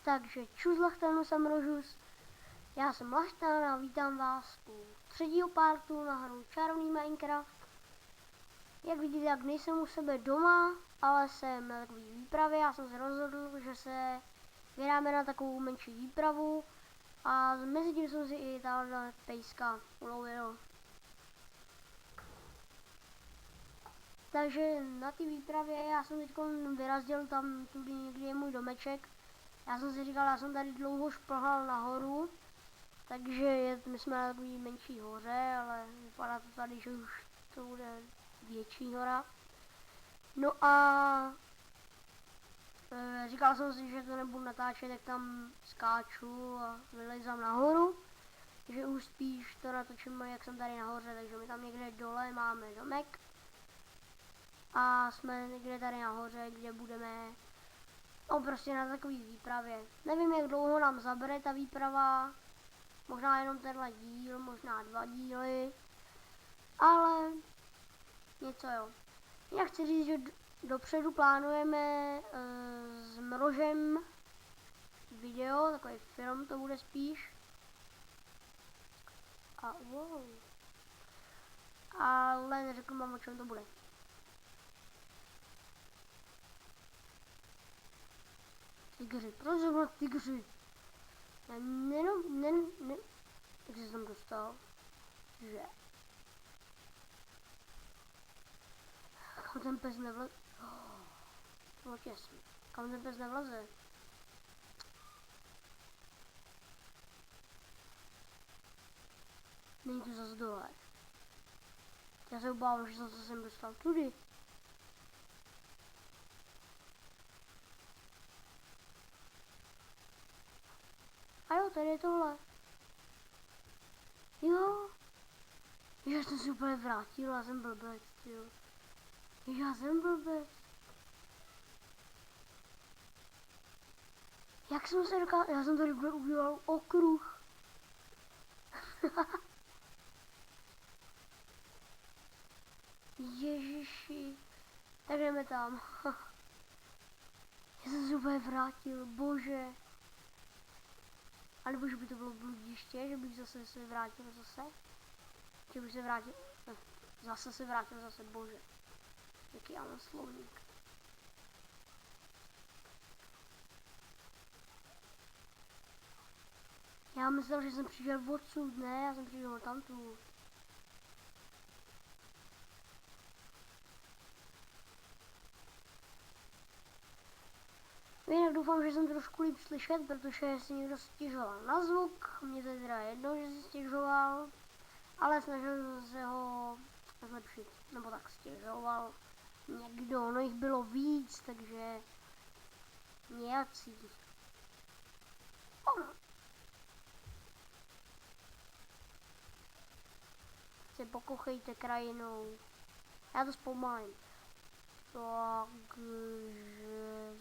Takže čus Lachtanu, jsem Rožus, já jsem Lachtan a vítám vás u třetího partu na hru Čarovný Minecraft. Jak vidíte, tak nejsem u sebe doma, ale jsem na takové výpravě. Já jsem se rozhodl, že se vydáme na takovou menší výpravu a mezi tím jsem si i tahle pejska ulovil. Takže na té výpravě já jsem teď vyrazil tam, tudy někdy je můj domeček. Já jsem si říkal, já jsem tady dlouho šplhal nahoru, takže my jsme na takové menší hoře, ale vypadá to tady, že už to bude větší hora. No a říkal jsem si, že to nebudu natáčet, jak tam skáču a vylezám nahoru, že už spíš to natočím, jak jsem tady nahoře, takže my tam někde dole máme domek a jsme někde tady nahoře, kde budeme prostě na takový výpravě. Nevím, jak dlouho nám zabere ta výprava, možná jenom tenhle díl, možná 2 díly, ale něco jo. Já chci říct, že dopředu plánujeme s Mrožem video, takový film to bude spíš. A wow. Ale neřeknu vám, o čem to bude. Tygři, proč zrovna tygři? Jak jsi tam dostal? Že? Kam ten pes nevleze? Oh, těsný. Kam ten pes nevleze? Není to zase dole. Já se obávám, že zase jsem dostal tudy. A jo, tady je tohle. Jo. Já jsem si úplně vrátil, já jsem blbec, jo. Já jsem blbec. Jak jsem se dokázal, já jsem tady udělal okruh. Ježiši. Tak jdeme tam. Já jsem se úplně vrátil, bože. Ale že by to bylo bludiště, že bych zase se vrátil zase. Že bych se vrátil, zase se vrátil zase, bože. Jaký já mám slovník. Já myslel, že jsem přišel odsud, ne, já jsem přišel tamtud. Jinak doufám, že jsem trošku líp slyšet, protože si někdo stěžoval na zvuk, mě to je teda jedno, že si stěžoval, ale snažil se ho zlepšit, nebo tak stěžoval někdo, no jich bylo víc, takže nějací. Se pokochejte krajinou, já to zpomalím. Takže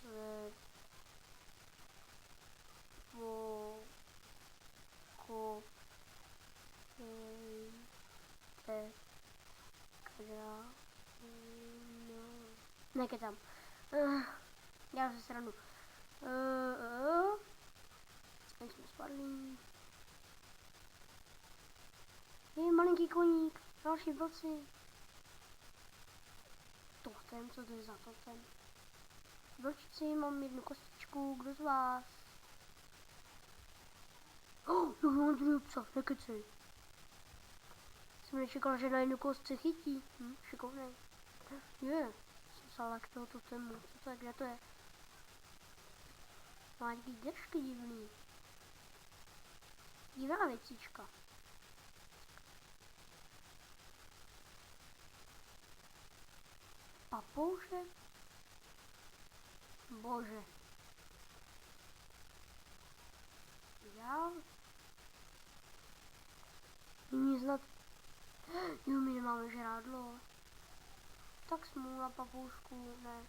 se pokochejte krajinou. Nekecám. Já se srandu. Teď jsme spadli. Je malinký koník, další vlci. Totem, co to je za totem? Vlčici, mám 1 kostičku, kdo z vás? Jo, mám druhý psa, nekecej. Jsem nečekal, že na 1 kostce chytí. Šikovnej. Je, jsem se lek toho totemu, co to je, kde to je? Má nějaký držky divný. Divná věcička. Papoušek? Bože. Já? Nyní snad... Jo, my nemáme žrádlo. Tak smůla, papoušku, ne.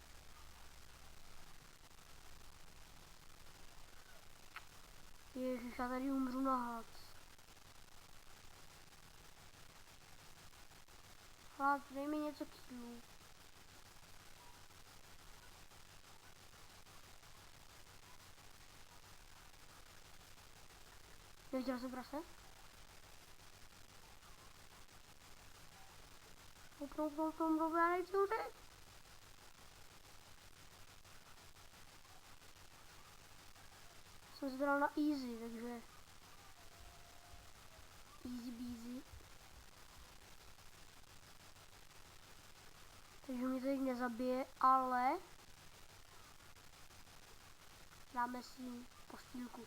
Ježiš, já tady umřu na hlad. Hlad, dej mi něco kýlu. Neviděl jsem prase? Já nechci umřít. Jsem se dal na easy, takže easy beasy. Takže mě to teď nezabije, ale dáme si postýlku.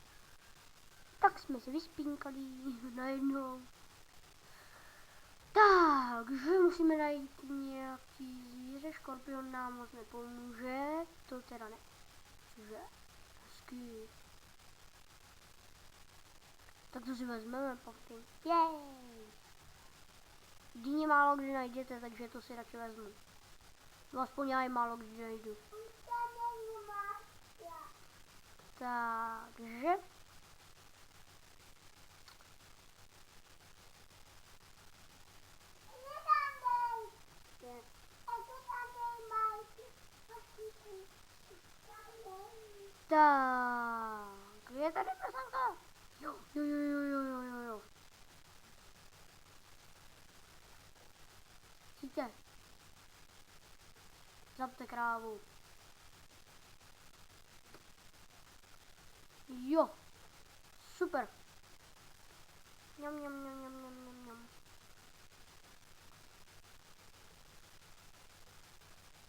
Tak jsme se vyspínkali najednou. Takže musíme najít nějaký zvíře, škorpion nám moc nepomůže, to teda ne. Cože? Hezky. Tak to si vezmeme potom. Jej! Dýně málo kdy najdete, takže to si radši vezmu. No aspoň já je málo kdy najdu. Takže tak, je tady prasánka? Jo. Přijďte. Zabte krávu. Jo. Super. Mňam.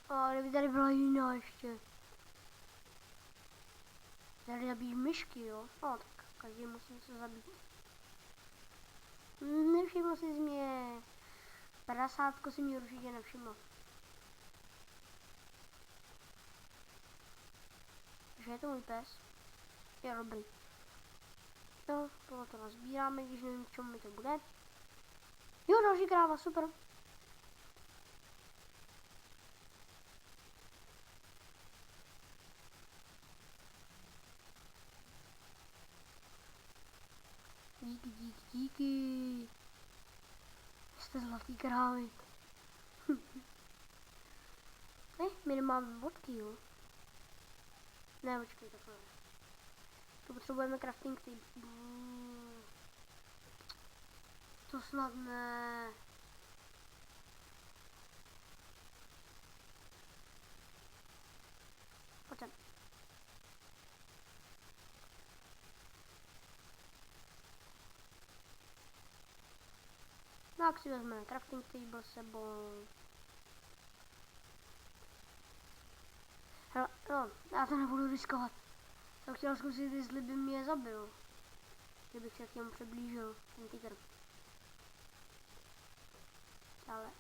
A kdyby tady byla jiná ještě. Tady zabíjí myšky, jo? No tak každý musí se zabít. Nevšiml jsi mě. Prasátko si mě určitě nevšiml. Že je to můj pes? Je dobrý. No, tohle to nazbíráme, když nevím, k čemu mi to bude. Jo, další kráva, super. Díky. Jste zlatý krávy. My nemáme vodky, jo? Ne, počkej, takhle. To potřebujeme crafting table. To snad ne. Pojď sem. Tak si vezmeme crafting table sebou. Hele, no, já to nebudu riskovat. Jsem chtěla zkusit, jestli by mě zabil. Kdybych se k němu přiblížil, ten tygr. Ale.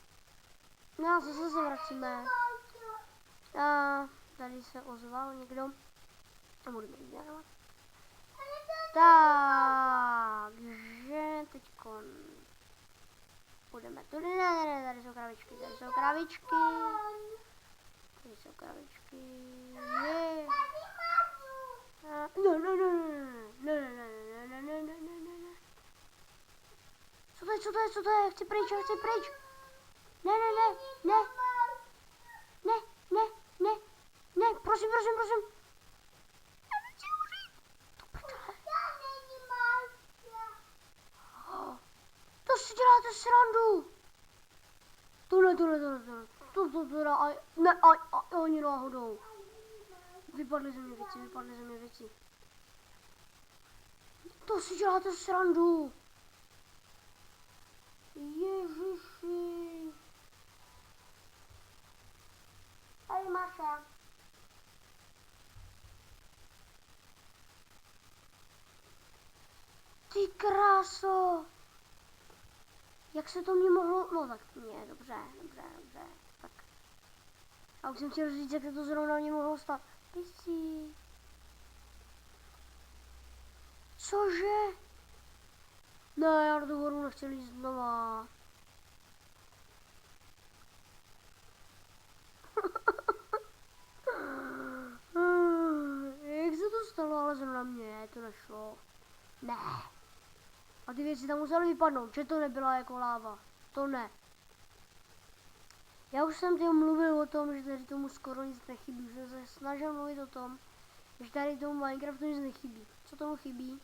No, zase se vracíme. A tady se ozval někdo. A budeme ignorovat. Takže teďkon půjdeme tudy, ne, tady jsou kravičky, je. Ne. Co to je, chci pryč. Ne, prosím. Já nechci uřít. To prdele. To si děláte srandu. Tohle. Ne, oni náhodou. Vypadly ze mě věci. To si děláte srandu. Ježiši. Hej, Maša. Ty kráso. Jak se to mě mohlo... No tak mě, dobře. Tak. A už jsem chtěl říct, jak se to zrovna mě mohlo stát. Písí. Cože? Ne, já do toho horu nechtěl jít znova. Jak se to stalo, ale zrovna mě, to nešlo. Ne. A ty věci tam musely vypadnout, že to nebyla jako láva. To ne. Já už jsem tím mluvil o tom, že tady tomu skoro nic nechybí. Už jsem se snažil mluvit o tom, že tady tomu Minecraftu nic nechybí. Co tomu chybí?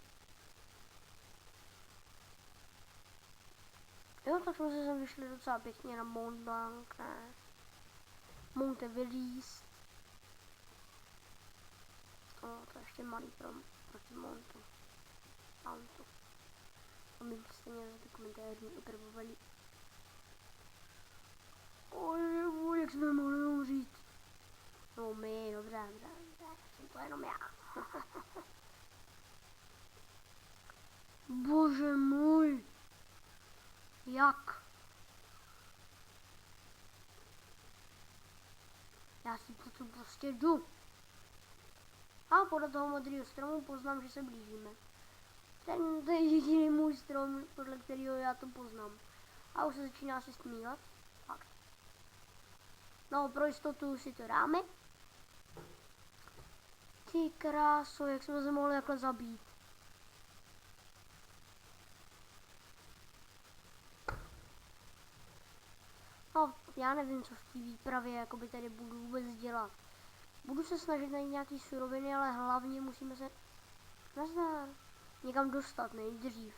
Jo, tak jsme se sem vyšli docela pěkně na Mont Blanc, ne. Mont Everest. To je ještě malý proti Montu. Mountu. A my stejně za ty komentáři utrvovali. Oj, jak jsme mohli umřít. No my, dobře, jsem to jenom já. Bože můj. Jak? Já si to prostě jdu. A podle toho modrého stromu poznám, že se blížíme. To je jediný můj strom, podle kterého já to poznám. A už se začíná si stmívat. Fakt. No, pro jistotu si to dáme. Ty kráso, jak jsme se mohli takhle zabít. No, já nevím, co v té výpravě jakoby tady budu vůbec dělat. Budu se snažit najít nějaký suroviny, ale hlavně musíme se někam dostat nejdřív.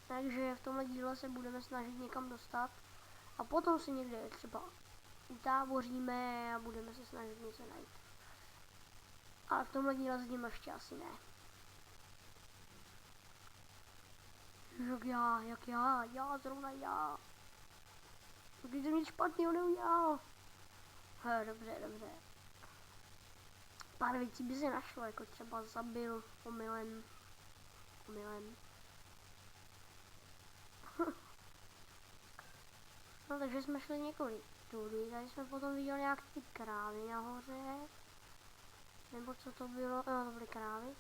Takže v tomhle díle se budeme snažit někam dostat a potom si někde třeba utáboříme a budeme se snažit něco najít. Ale v tomhle díle s ním ještě asi ne. Zrovna já. Když jsem nic špatného neudělal. Dobře. Pár věcí by se našlo, jako třeba zabil omylem. No takže jsme šli několik tudy, tady jsme potom viděli nějak ty krávy nahoře. Nebo co to bylo, no to byly krávy.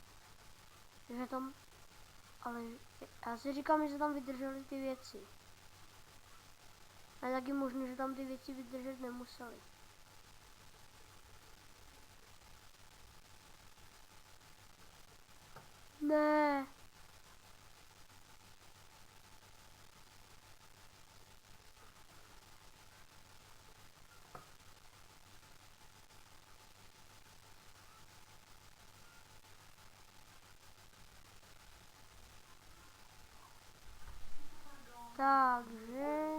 Takže tam, ale já si říkám, že se tam vydržely ty věci. A je taky možné, že tam ty věci vydržet nemuseli. Ne. Takže...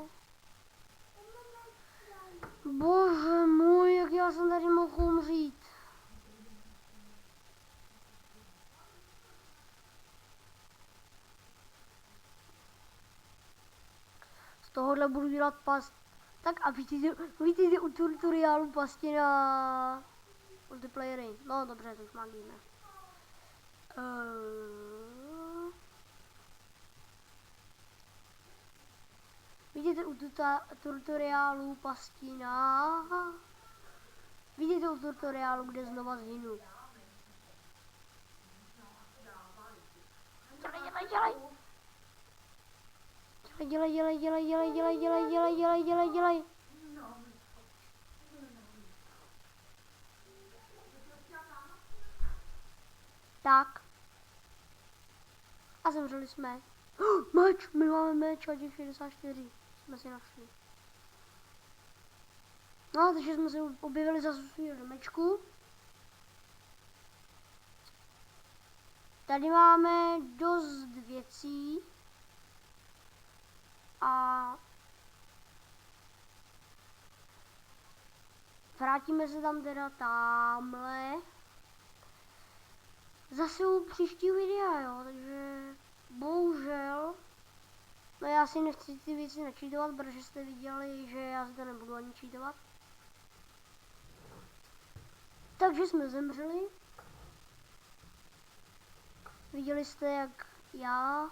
Bože můj, jak já jsem tady mohl umřít. Z tohohle budu dělat past. Tak a vidíte u tutoriálu pasti na multiplayery. No dobře, to už mám víme. Vidíte u tutoriálu pasti na... Vidíte u tutoriálu, kde znova zhynu. Dělej. Tak. A zemřeli jsme. Meč, my máme meč a těch 64 jsme si našli. No, takže jsme se objevili zase svůj domečku. Tady máme dost věcí. A vrátíme se tam teda tamhle. Zase u příštího videa, jo, takže bohužel. No já si nechci ty věci načítovat, protože jste viděli, že já si to nebudu ani čítovat. Takže jsme zemřeli. Viděli jste, jak já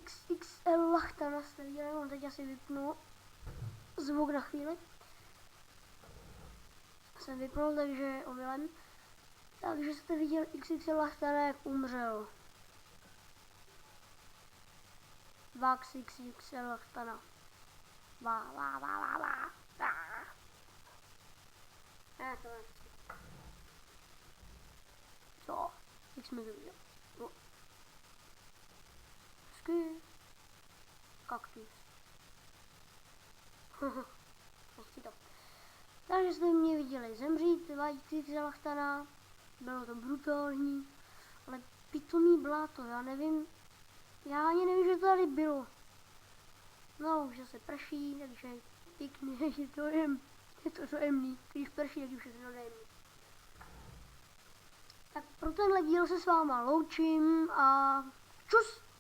XXL lachtana jste viděli, on teď asi vypnu zvuk na chvíli. Jsem vypnul, takže omylem. Takže jste viděl XXL lachtana, jak umřel. Vax XXL lachtana. Ne, to nechci. Co? Jak jsme to viděli? Sky. kaktus. Nechci to. Takže jste mě viděli zemřít, vající Xylachtana, bylo to brutální, ale pitomý bláto, já nevím, já ani nevím, že to tady bylo. No, už se prší, takže pěkný, je to dojemný, když prší, tak je všechno dojemný. Tak pro tenhle díl se s váma loučím a čus!